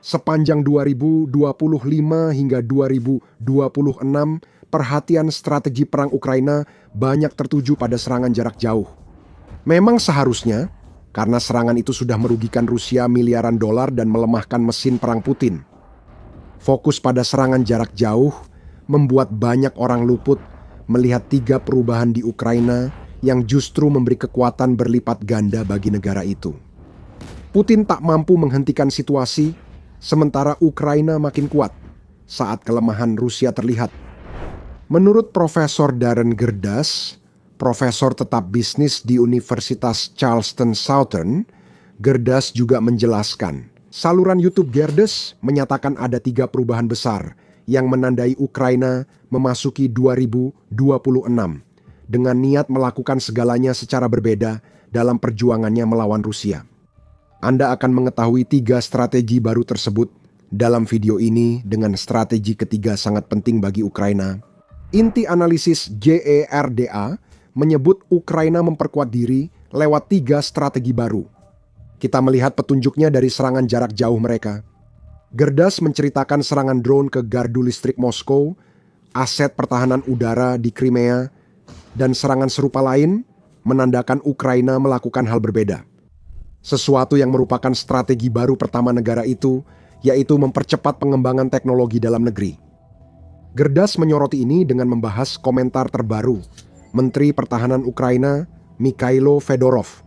Sepanjang 2025 hingga 2026, perhatian strategi perang Ukraina banyak tertuju pada serangan jarak jauh. Memang seharusnya, karena serangan itu sudah merugikan Rusia miliaran dolar dan melemahkan mesin perang Putin. Fokus pada serangan jarak jauh membuat banyak orang luput melihat 3 perubahan di Ukraina yang justru memberi kekuatan berlipat ganda bagi negara itu. Putin tak mampu menghentikan situasi, sementara Ukraina makin kuat saat kelemahan Rusia terlihat. Menurut Profesor Darren Gerdas, profesor tetap bisnis di Universitas Charleston Southern, Gerdas juga menjelaskan, saluran YouTube Gerdas menyatakan ada 3 perubahan besar yang menandai Ukraina memasuki 2026 dengan niat melakukan segalanya secara berbeda dalam perjuangannya melawan Rusia. Anda akan mengetahui 3 strategi baru tersebut dalam video ini dengan strategi ketiga sangat penting bagi Ukraina. Inti analisis JERDA menyebut Ukraina memperkuat diri lewat 3 strategi baru. Kita melihat petunjuknya dari serangan jarak jauh mereka. Gerdas menceritakan serangan drone ke gardu listrik Moskow, aset pertahanan udara di Crimea, dan serangan serupa lain menandakan Ukraina melakukan hal berbeda. Sesuatu yang merupakan strategi baru pertama negara itu, yaitu mempercepat pengembangan teknologi dalam negeri. Gerdas menyoroti ini dengan membahas komentar terbaru Menteri Pertahanan Ukraina Mikhailo Fedorov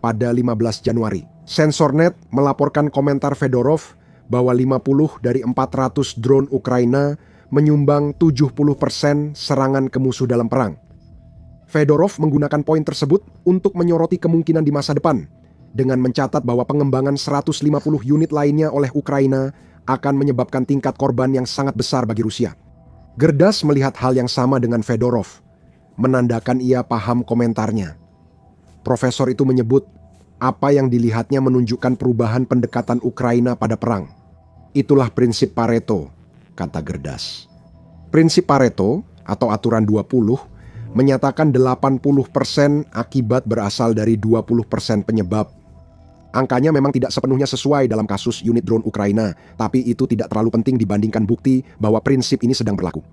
pada 15 Januari. Sensornet melaporkan komentar Fedorov bahwa 50 dari 400 drone Ukraina menyumbang 70% serangan ke musuh dalam perang. Fedorov menggunakan poin tersebut untuk menyoroti kemungkinan di masa depan, dengan mencatat bahwa pengembangan 150 unit lainnya oleh Ukraina akan menyebabkan tingkat korban yang sangat besar bagi Rusia. Gerdas melihat hal yang sama dengan Fedorov, menandakan ia paham komentarnya. Profesor itu menyebut apa yang dilihatnya menunjukkan perubahan pendekatan Ukraina pada perang. Itulah prinsip Pareto, kata Gerdas. Prinsip Pareto atau aturan 20 menyatakan 80% akibat berasal dari 20% penyebab. Angkanya memang tidak sepenuhnya sesuai dalam kasus unit drone Ukraina, tapi itu tidak terlalu penting dibandingkan bukti bahwa prinsip ini sedang berlaku.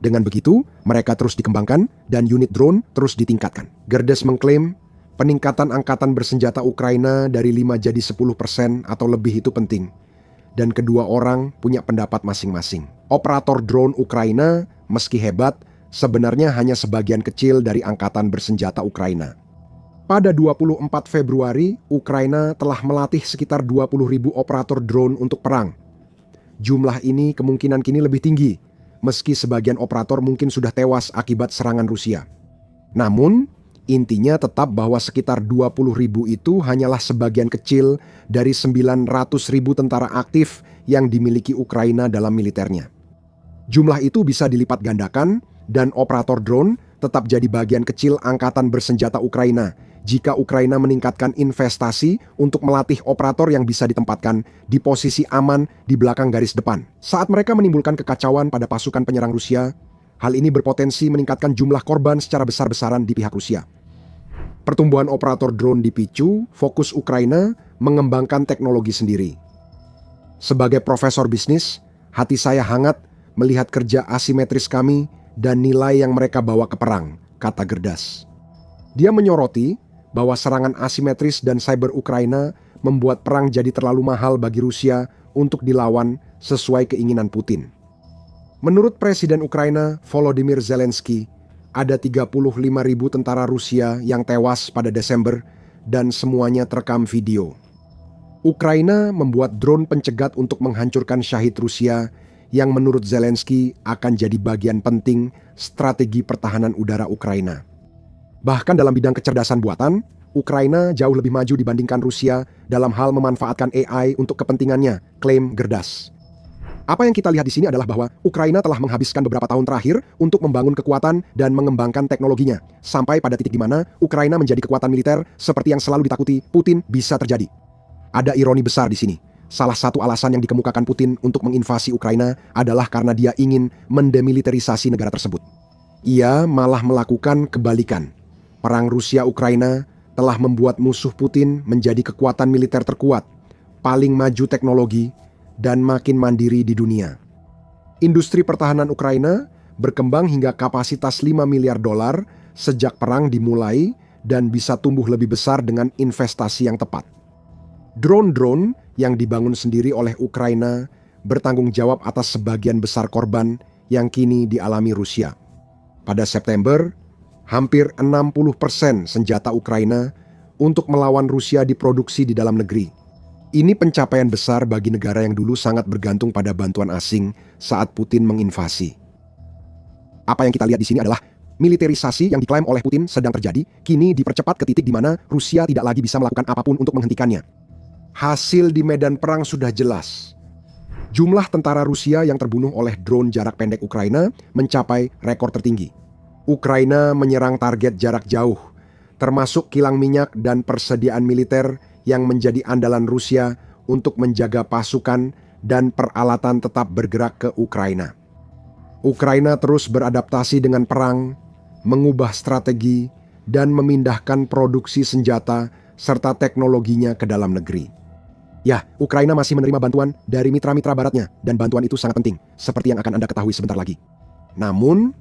Dengan begitu, mereka terus dikembangkan dan unit drone terus ditingkatkan. Gerdas mengklaim peningkatan angkatan bersenjata Ukraina dari 5 jadi 10% atau lebih itu penting. Dan kedua orang punya pendapat masing-masing. Operator drone Ukraina, meski hebat, sebenarnya hanya sebagian kecil dari angkatan bersenjata Ukraina. Pada 24 Februari, Ukraina telah melatih sekitar 20.000 operator drone untuk perang. Jumlah ini kemungkinan kini lebih tinggi, meski sebagian operator mungkin sudah tewas akibat serangan Rusia. Namun, intinya tetap bahwa sekitar 20.000 itu hanyalah sebagian kecil dari 900.000 tentara aktif yang dimiliki Ukraina dalam militernya. Jumlah itu bisa dilipat gandakan dan operator drone tetap jadi bagian kecil angkatan bersenjata Ukraina jika Ukraina meningkatkan investasi untuk melatih operator yang bisa ditempatkan di posisi aman di belakang garis depan. Saat mereka menimbulkan kekacauan pada pasukan penyerang Rusia, hal ini berpotensi meningkatkan jumlah korban secara besar-besaran di pihak Rusia. Pertumbuhan operator drone dipicu fokus Ukraina mengembangkan teknologi sendiri. Sebagai profesor bisnis, hati saya hangat melihat kerja asimetris kami dan nilai yang mereka bawa ke perang, kata Gerdas. Dia menyoroti bahwa serangan asimetris dan cyber Ukraina membuat perang jadi terlalu mahal bagi Rusia untuk dilawan sesuai keinginan Putin. Menurut Presiden Ukraina Volodymyr Zelensky, ada 35.000 tentara Rusia yang tewas pada Desember dan semuanya terekam video. Ukraina membuat drone pencegat untuk menghancurkan syahid Rusia yang menurut Zelensky akan jadi bagian penting strategi pertahanan udara Ukraina. Bahkan dalam bidang kecerdasan buatan, Ukraina jauh lebih maju dibandingkan Rusia dalam hal memanfaatkan AI untuk kepentingannya, klaim Gerdas. Apa yang kita lihat di sini adalah bahwa Ukraina telah menghabiskan beberapa tahun terakhir untuk membangun kekuatan dan mengembangkan teknologinya, sampai pada titik di mana Ukraina menjadi kekuatan militer seperti yang selalu ditakuti Putin bisa terjadi. Ada ironi besar di sini. Salah satu alasan yang dikemukakan Putin untuk menginvasi Ukraina adalah karena dia ingin mendemilitarisasi negara tersebut. Ia malah melakukan kebalikan. Perang Rusia-Ukraina telah membuat musuh Putin menjadi kekuatan militer terkuat, paling maju teknologi, dan makin mandiri di dunia. Industri pertahanan Ukraina berkembang hingga kapasitas 5 miliar dolar sejak perang dimulai dan bisa tumbuh lebih besar dengan investasi yang tepat. Drone-drone yang dibangun sendiri oleh Ukraina bertanggung jawab atas sebagian besar korban yang kini dialami Rusia. Pada September, hampir 60% senjata Ukraina untuk melawan Rusia diproduksi di dalam negeri. Ini pencapaian besar bagi negara yang dulu sangat bergantung pada bantuan asing saat Putin menginvasi. Apa yang kita lihat di sini adalah militerisasi yang diklaim oleh Putin sedang terjadi, kini dipercepat ke titik di mana Rusia tidak lagi bisa melakukan apapun untuk menghentikannya. Hasil di medan perang sudah jelas. Jumlah tentara Rusia yang terbunuh oleh drone jarak pendek Ukraina mencapai rekor tertinggi. Ukraina menyerang target jarak jauh, termasuk kilang minyak dan persediaan militer yang menjadi andalan Rusia untuk menjaga pasukan dan peralatan tetap bergerak ke Ukraina. Ukraina terus beradaptasi dengan perang, mengubah strategi, dan memindahkan produksi senjata serta teknologinya ke dalam negeri. Ya, Ukraina masih menerima bantuan dari mitra-mitra baratnya, dan bantuan itu sangat penting, seperti yang akan Anda ketahui sebentar lagi. Namun,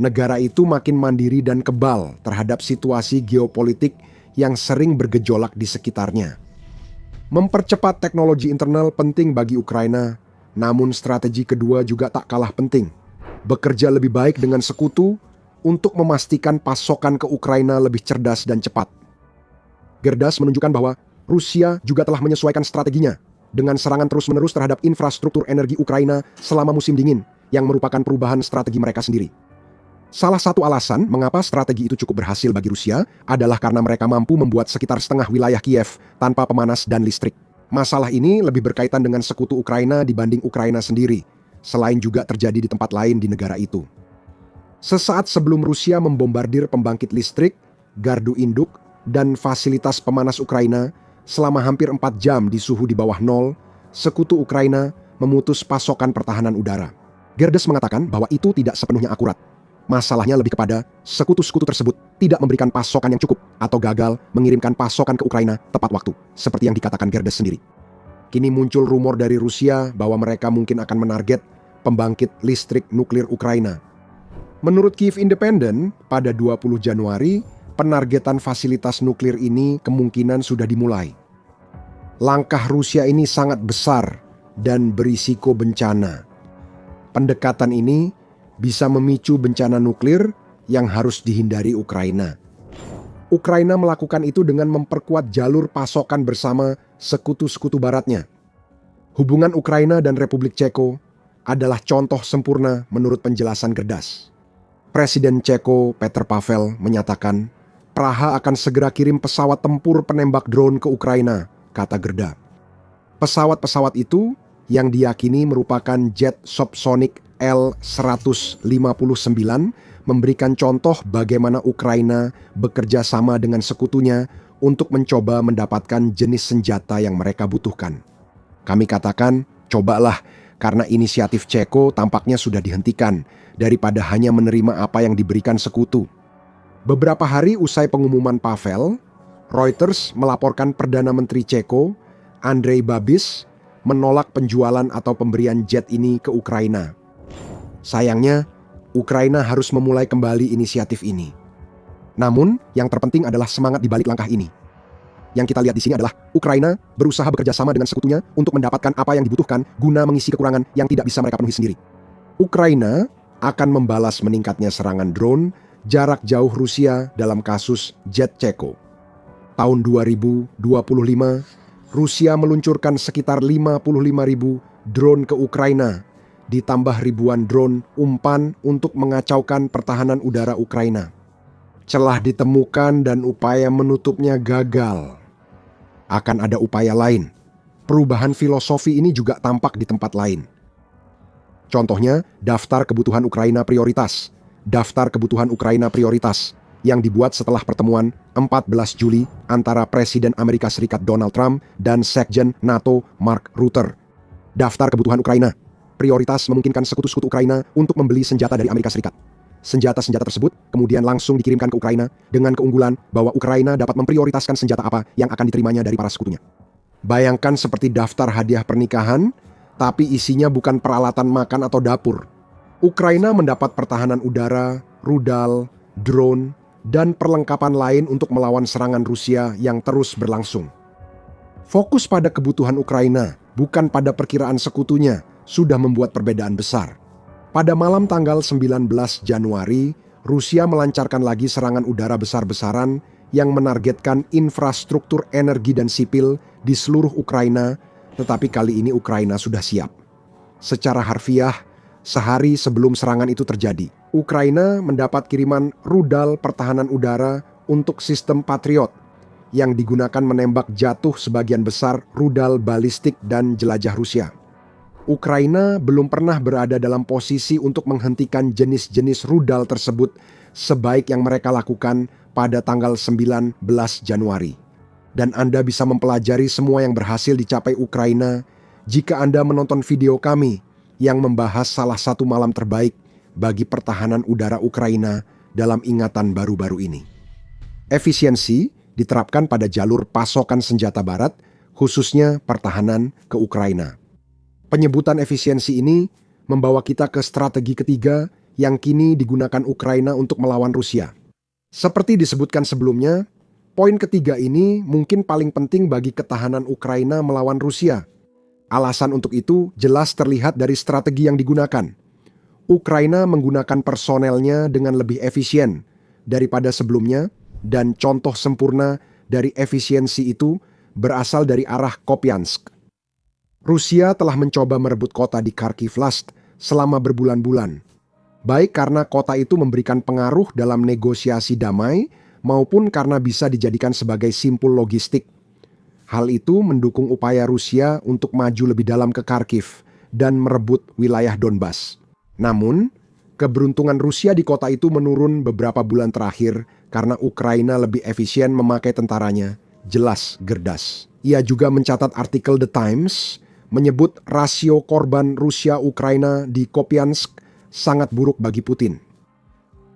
negara itu makin mandiri dan kebal terhadap situasi geopolitik yang sering bergejolak di sekitarnya. Mempercepat teknologi internal penting bagi Ukraina, namun strategi kedua juga tak kalah penting. Bekerja lebih baik dengan sekutu untuk memastikan pasokan ke Ukraina lebih cerdas dan cepat. Gerdas menunjukkan bahwa Rusia juga telah menyesuaikan strateginya dengan serangan terus-menerus terhadap infrastruktur energi Ukraina selama musim dingin, yang merupakan perubahan strategi mereka sendiri. Salah satu alasan mengapa strategi itu cukup berhasil bagi Rusia adalah karena mereka mampu membuat sekitar setengah wilayah Kiev tanpa pemanas dan listrik. Masalah ini lebih berkaitan dengan sekutu Ukraina dibanding Ukraina sendiri, selain juga terjadi di tempat lain di negara itu. Sesaat sebelum Rusia membombardir pembangkit listrik, gardu induk, dan fasilitas pemanas Ukraina selama hampir 4 jam di suhu di bawah nol, sekutu Ukraina memutus pasokan pertahanan udara. Gerdes mengatakan bahwa itu tidak sepenuhnya akurat. Masalahnya lebih kepada sekutu-sekutu tersebut tidak memberikan pasokan yang cukup atau gagal mengirimkan pasokan ke Ukraina tepat waktu, seperti yang dikatakan Gerdes sendiri. Kini muncul rumor dari Rusia bahwa mereka mungkin akan menarget pembangkit listrik nuklir Ukraina. Menurut Kyiv Independent, pada 20 Januari, penargetan fasilitas nuklir ini kemungkinan sudah dimulai. Langkah Rusia ini sangat besar dan berisiko bencana. Pendekatan ini bisa memicu bencana nuklir yang harus dihindari Ukraina. Ukraina melakukan itu dengan memperkuat jalur pasokan bersama sekutu-sekutu baratnya. Hubungan Ukraina dan Republik Ceko adalah contoh sempurna menurut penjelasan Gerdas. Presiden Ceko Petr Pavel menyatakan, Praha akan segera kirim pesawat tempur penembak drone ke Ukraina, kata Gerda. Pesawat-pesawat itu yang diyakini merupakan jet subsonik L-159 memberikan contoh bagaimana Ukraina bekerja sama dengan sekutunya untuk mencoba mendapatkan jenis senjata yang mereka butuhkan. Kami katakan, cobalah, karena inisiatif Ceko tampaknya sudah dihentikan daripada hanya menerima apa yang diberikan sekutu. Beberapa hari usai pengumuman Pavel, Reuters melaporkan Perdana Menteri Ceko, Andrej Babis, menolak penjualan atau pemberian jet ini ke Ukraina. Sayangnya, Ukraina harus memulai kembali inisiatif ini. Namun, yang terpenting adalah semangat di balik langkah ini. Yang kita lihat di sini adalah Ukraina berusaha bekerja sama dengan sekutunya untuk mendapatkan apa yang dibutuhkan guna mengisi kekurangan yang tidak bisa mereka penuhi sendiri. Ukraina akan membalas meningkatnya serangan drone jarak jauh Rusia dalam kasus jet Ceko. Tahun 2025, Rusia meluncurkan sekitar 55.000 drone ke Ukraina, ditambah ribuan drone umpan untuk mengacaukan pertahanan udara Ukraina. Celah ditemukan dan upaya menutupnya gagal. Akan ada upaya lain. Perubahan filosofi ini juga tampak di tempat lain. Contohnya, daftar kebutuhan Ukraina prioritas. Daftar kebutuhan Ukraina prioritas yang dibuat setelah pertemuan 14 Juli antara Presiden Amerika Serikat Donald Trump dan Sekjen NATO Mark Rutte. Daftar kebutuhan Ukraina prioritas memungkinkan sekutu-sekutu Ukraina untuk membeli senjata dari Amerika Serikat. Senjata-senjata tersebut kemudian langsung dikirimkan ke Ukraina dengan keunggulan bahwa Ukraina dapat memprioritaskan senjata apa yang akan diterimanya dari para sekutunya. Bayangkan seperti daftar hadiah pernikahan, tapi isinya bukan peralatan makan atau dapur. Ukraina mendapat pertahanan udara, rudal, drone, dan perlengkapan lain untuk melawan serangan Rusia yang terus berlangsung. Fokus pada kebutuhan Ukraina, bukan pada perkiraan sekutunya, sudah membuat perbedaan besar. Pada malam tanggal 19 Januari, Rusia melancarkan lagi serangan udara besar-besaran yang menargetkan infrastruktur energi dan sipil di seluruh Ukraina, tetapi kali ini Ukraina sudah siap. Secara harfiah, sehari sebelum serangan itu terjadi, Ukraina mendapat kiriman rudal pertahanan udara untuk sistem Patriot yang digunakan menembak jatuh sebagian besar rudal balistik dan jelajah Rusia. Ukraina belum pernah berada dalam posisi untuk menghentikan jenis-jenis rudal tersebut sebaik yang mereka lakukan pada tanggal 19 Januari. Dan Anda bisa mempelajari semua yang berhasil dicapai Ukraina jika Anda menonton video kami yang membahas salah satu malam terbaik bagi pertahanan udara Ukraina dalam ingatan baru-baru ini. Efisiensi diterapkan pada jalur pasokan senjata barat, khususnya pertahanan ke Ukraina. Penyebutan efisiensi ini membawa kita ke strategi ketiga yang kini digunakan Ukraina untuk melawan Rusia. Seperti disebutkan sebelumnya, poin ketiga ini mungkin paling penting bagi ketahanan Ukraina melawan Rusia. Alasan untuk itu jelas terlihat dari strategi yang digunakan. Ukraina menggunakan personelnya dengan lebih efisien daripada sebelumnya, dan contoh sempurna dari efisiensi itu berasal dari arah Kupiansk. Rusia telah mencoba merebut kota di Kharkiv selama berbulan-bulan, baik karena kota itu memberikan pengaruh dalam negosiasi damai maupun karena bisa dijadikan sebagai simpul logistik. Hal itu mendukung upaya Rusia untuk maju lebih dalam ke Kharkiv dan merebut wilayah Donbas. Namun, keberuntungan Rusia di kota itu menurun beberapa bulan terakhir karena Ukraina lebih efisien memakai tentaranya, jelas gerdas. Ia juga mencatat artikel The Times menyebut rasio korban Rusia-Ukraina di Kupiansk sangat buruk bagi Putin.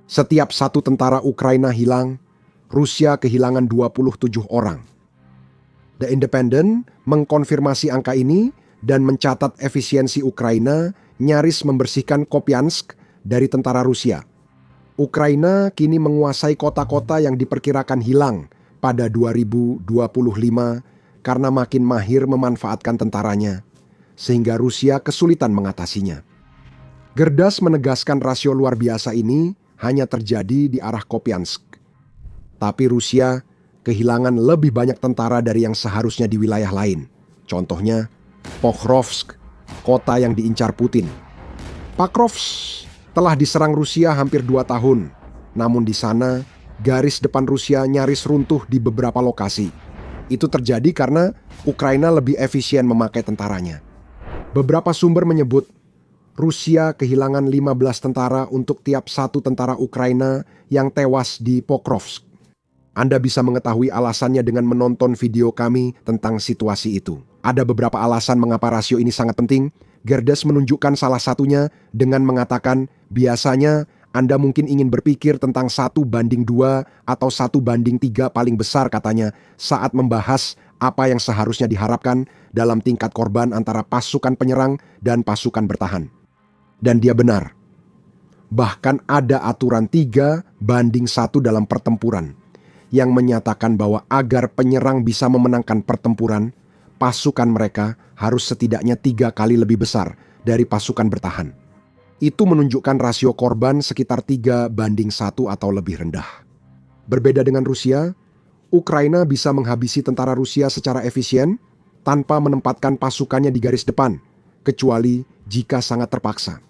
Setiap satu tentara Ukraina hilang, Rusia kehilangan 27 orang. The Independent mengkonfirmasi angka ini dan mencatat efisiensi Ukraina nyaris membersihkan Kupiansk dari tentara Rusia. Ukraina kini menguasai kota-kota yang diperkirakan hilang pada 2025 karena makin mahir memanfaatkan tentaranya, sehingga Rusia kesulitan mengatasinya. Gerdas menegaskan rasio luar biasa ini hanya terjadi di arah Kupiansk. Tapi Rusia kehilangan lebih banyak tentara dari yang seharusnya di wilayah lain. Contohnya, Pokrovsk, kota yang diincar Putin. Pakrovsk telah diserang Rusia hampir 2 tahun. Namun di sana, garis depan Rusia nyaris runtuh di beberapa lokasi. Itu terjadi karena Ukraina lebih efisien memakai tentaranya. Beberapa sumber menyebut Rusia kehilangan 15 tentara untuk tiap satu tentara Ukraina yang tewas di Pokrovsk. Anda bisa mengetahui alasannya dengan menonton video kami tentang situasi itu. Ada beberapa alasan mengapa rasio ini sangat penting. Gerdes menunjukkan salah satunya dengan mengatakan, biasanya Anda mungkin ingin berpikir tentang 1:2 atau 1:3 paling besar katanya saat membahas apa yang seharusnya diharapkan dalam tingkat korban antara pasukan penyerang dan pasukan bertahan. Dan dia benar. Bahkan ada aturan 3:1 dalam pertempuran yang menyatakan bahwa agar penyerang bisa memenangkan pertempuran, pasukan mereka harus setidaknya 3 kali lebih besar dari pasukan bertahan. Itu menunjukkan rasio korban sekitar 3:1 atau lebih rendah. Berbeda dengan Rusia, Ukraina bisa menghabisi tentara Rusia secara efisien tanpa menempatkan pasukannya di garis depan, kecuali jika sangat terpaksa.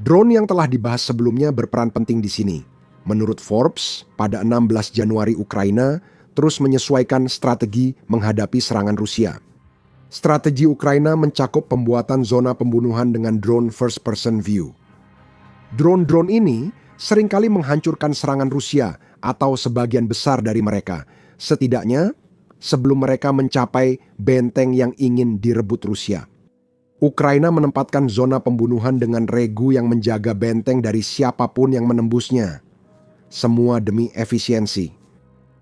Drone yang telah dibahas sebelumnya berperan penting di sini. Menurut Forbes, pada 16 Januari Ukraina terus menyesuaikan strategi menghadapi serangan Rusia. Strategi Ukraina mencakup pembuatan zona pembunuhan dengan drone first-person view. Drone-drone ini seringkali menghancurkan serangan Rusia atau sebagian besar dari mereka, setidaknya sebelum mereka mencapai benteng yang ingin direbut Rusia. Ukraina menempatkan zona pembunuhan dengan regu yang menjaga benteng dari siapapun yang menembusnya. Semua demi efisiensi.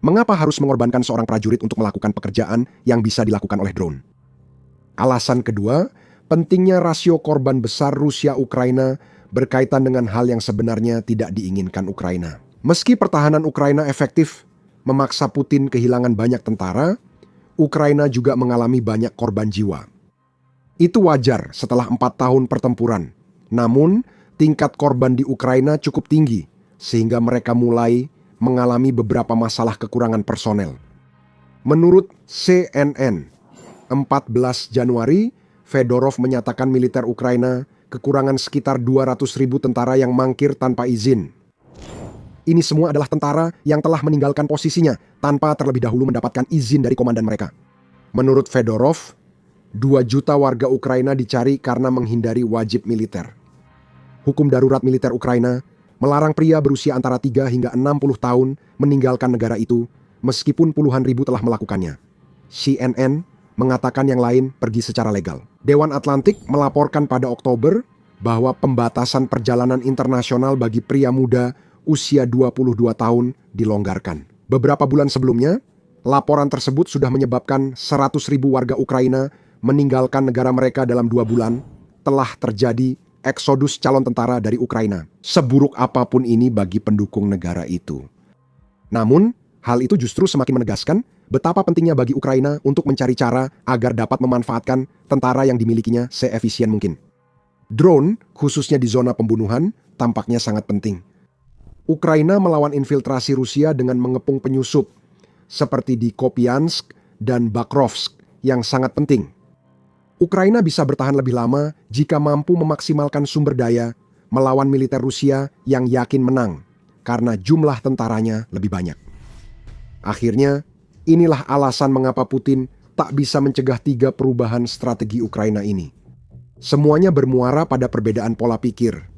Mengapa harus mengorbankan seorang prajurit untuk melakukan pekerjaan yang bisa dilakukan oleh drone? Alasan kedua, pentingnya rasio korban besar Rusia-Ukraina berkaitan dengan hal yang sebenarnya tidak diinginkan Ukraina. Meski pertahanan Ukraina efektif memaksa Putin kehilangan banyak tentara, Ukraina juga mengalami banyak korban jiwa. Itu wajar setelah 4 tahun pertempuran. Namun, tingkat korban di Ukraina cukup tinggi, sehingga mereka mulai mengalami beberapa masalah kekurangan personel. Menurut CNN, 14 Januari, Fedorov menyatakan militer Ukraina kekurangan sekitar 200.000 tentara yang mangkir tanpa izin. Ini semua adalah tentara yang telah meninggalkan posisinya tanpa terlebih dahulu mendapatkan izin dari komandan mereka. Menurut Fedorov, 2 juta warga Ukraina dicari karena menghindari wajib militer. Hukum darurat militer Ukraina melarang pria berusia antara 3 hingga 60 tahun meninggalkan negara itu, meskipun puluhan ribu telah melakukannya. CNN mengatakan yang lain pergi secara legal. Dewan Atlantik melaporkan pada Oktober bahwa pembatasan perjalanan internasional bagi pria muda usia 22 tahun dilonggarkan. Beberapa bulan sebelumnya, laporan tersebut sudah menyebabkan 100.000 warga Ukraina meninggalkan negara mereka dalam 2 bulan. Telah terjadi eksodus calon tentara dari Ukraina. Seburuk apapun ini bagi pendukung negara itu. Namun, hal itu justru semakin menegaskan betapa pentingnya bagi Ukraina untuk mencari cara agar dapat memanfaatkan tentara yang dimilikinya seefisien mungkin. Drone, khususnya di zona pembunuhan, tampaknya sangat penting. Ukraina melawan infiltrasi Rusia dengan mengepung penyusup, seperti di Kupiansk dan Bakrovsk, yang sangat penting. Ukraina bisa bertahan lebih lama jika mampu memaksimalkan sumber daya melawan militer Rusia yang yakin menang, karena jumlah tentaranya lebih banyak. Akhirnya, inilah alasan mengapa Putin tak bisa mencegah 3 perubahan strategi Ukraina ini. Semuanya bermuara pada perbedaan pola pikir.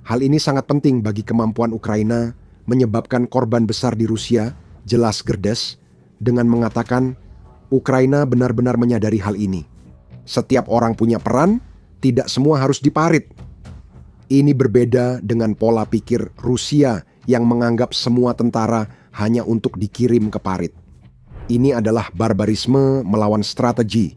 Hal ini sangat penting bagi kemampuan Ukraina menyebabkan korban besar di Rusia, jelas Gerdes, dengan mengatakan Ukraina benar-benar menyadari hal ini. Setiap orang punya peran, tidak semua harus diparit. Ini berbeda dengan pola pikir Rusia yang menganggap semua tentara hanya untuk dikirim ke parit. Ini adalah barbarisme melawan strategi,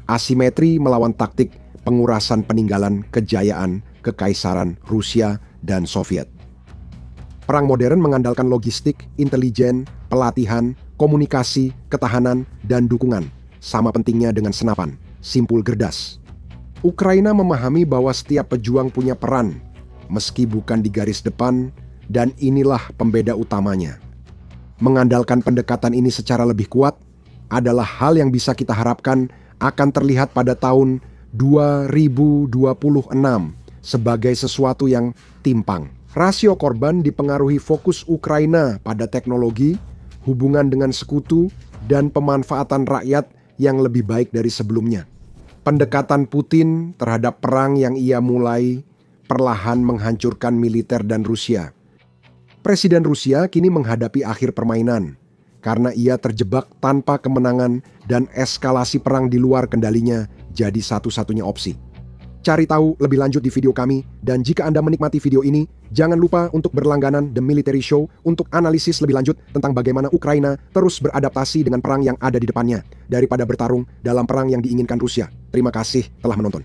asimetri melawan taktik pengurasan peninggalan kejayaan kekaisaran Rusia dan Soviet. Perang modern mengandalkan logistik, intelijen, pelatihan, komunikasi, ketahanan, dan dukungan. Sama pentingnya dengan senapan. Simpul Gerdas. Ukraina memahami bahwa setiap pejuang punya peran, meski bukan di garis depan, dan inilah pembeda utamanya. Mengandalkan pendekatan ini secara lebih kuat adalah hal yang bisa kita harapkan akan terlihat pada tahun 2026 sebagai sesuatu yang timpang. Rasio korban dipengaruhi fokus Ukraina pada teknologi, hubungan dengan sekutu, dan pemanfaatan rakyat yang lebih baik dari sebelumnya. Pendekatan Putin terhadap perang yang ia mulai perlahan menghancurkan militer dan Rusia. Presiden Rusia kini menghadapi akhir permainan karena ia terjebak tanpa kemenangan dan eskalasi perang di luar kendalinya jadi satu-satunya opsi. Cari tahu lebih lanjut di video kami, dan jika Anda menikmati video ini, jangan lupa untuk berlangganan The Military Show untuk analisis lebih lanjut tentang bagaimana Ukraina terus beradaptasi dengan perang yang ada di depannya, daripada bertarung dalam perang yang diinginkan Rusia. Terima kasih telah menonton.